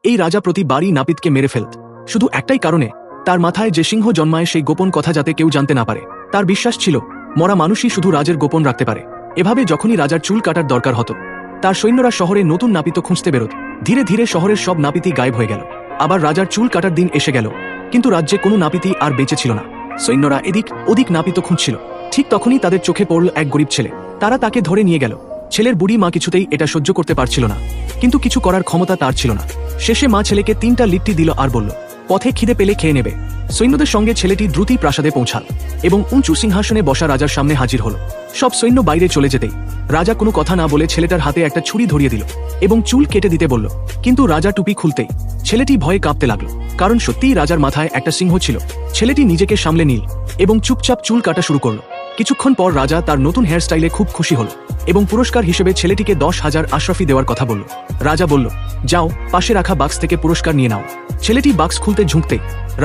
এই রাজা প্রতিবারই নাপিতকে মেরে ফেলত, শুধু একটাই কারণে, তার মাথায় যে সিংহ জন্মায় সেই গোপন কথা যাতে কেউ জানতে না পারে। তার বিশ্বাস ছিল মরা মানুষই শুধু রাজের গোপন রাখতে পারে। এভাবে যখনই রাজার চুল কাটার দরকার হতো, তার সৈন্যরা শহরে নতুন নাপিত খুঁজতে বেরোত। ধীরে ধীরে শহরের সব নাপিতই গায়েব হয়ে গেল। আবার রাজার চুল কাটার দিন এসে গেল, কিন্তু রাজ্যে কোনো নাপিতই আর বেঁচে ছিল না। সৈন্যরা এদিক ওদিক নাপিত খুঁজছিল। ঠিক তখনই তাদের চোখে পড়ল এক গরিব ছেলে। তারা তাকে ধরে নিয়ে গেল। ছেলের বুড়ি মা কিছুতেই এটা সহ্য করতে পারছিল না, কিন্তু কিছু করার ক্ষমতা তার ছিল না। শেষে মা ছেলেকে 3টা লিট্টি দিল আর বলল, পথে খিদে পেলে খেয়ে নেবে। সৈন্যদের সঙ্গে ছেলেটি দ্রুতই প্রাসাদে পৌঁছাল এবং উঁচু সিংহাসনে বসা রাজার সামনে হাজির হল। সব সৈন্য বাইরে চলে যেতেই রাজা কোনো কথা না বলে ছেলেটার হাতে একটা ছুরি ধরিয়ে দিল এবং চুল কেটে দিতে বলল। কিন্তু রাজা টুপি খুলতেই ছেলেটি ভয়ে কাঁপতে লাগলো, কারণ সত্যিই রাজার মাথায় একটা সিংহ ছিল। ছেলেটি নিজেকে সামলে নিল এবং চুপচাপ চুল কাটা শুরু করল। কিছুক্ষণ পর রাজা তার নতুন হেয়ারস্টাইলে খুব খুশি হল এবং পুরস্কার হিসেবে ছেলেটিকে 10,000 আশরাফি দেওয়ার কথা বলল। রাজা বলল, যাও, পাশে রাখা বাক্স থেকে পুরস্কার নিয়ে নাও। ছেলেটি বাক্স খুলতে ঝুঁকতে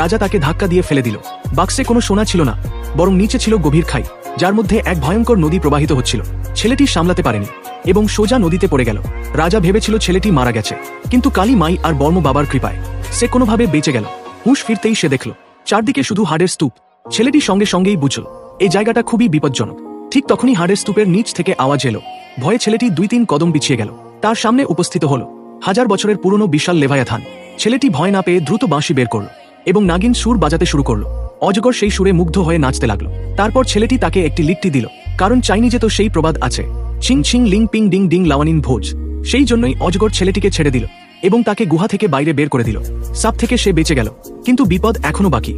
রাজা তাকে ধাক্কা দিয়ে ফেলে দিল। বাক্সে কোনো সোনা ছিল না, বরং নিচে ছিল গভীর খাই, যার মধ্যে এক ভয়ঙ্কর নদী প্রবাহিত হচ্ছিল। ছেলেটি সামলাতে পারেনি এবং সোজা নদীতে পড়ে গেল। রাজা ভেবেছিল ছেলেটি মারা গেছে, কিন্তু কালী মাই আর বর্ম বাবার কৃপায় সে কোনোভাবে বেঁচে গেল। হুঁশ ফিরতেই সে দেখল চারদিকে শুধু হাড়ের স্তূপ। ছেলেটি সঙ্গে সঙ্গেই বুঝল এই জায়গাটা খুবই বিপজ্জনক। ঠিক তখনই হাড়ের স্তূপের নিচ থেকে আওয়াজ এলো। ভয়ে ছেলেটি 2-3 কদম পিছিয়ে গেল। তার সামনে উপস্থিত হল 1000 বছরের পুরনো বিশাল লেভায়াথান। ছেলেটি ভয় না পেয়ে দ্রুত বাঁশি বের করল এবং নাগিন সুর বাজাতে শুরু করল। অজগর সেই সুরে মুগ্ধ হয়ে নাচতে লাগলো। তারপর ছেলেটি তাকে একটি লিট্টি দিল, কারণ চাইনি যে তো সেই প্রবাদ আছে, Sing Sing link ping ding ding লাওয়ানিন ভোজ। সেই জন্যই অজগর ছেলেটিকে ছেড়ে দিল এবং তাকে গুহা থেকে বাইরে বের করে দিল। সাপ থেকে সে বেঁচে গেল, কিন্তু বিপদ এখনো বাকি।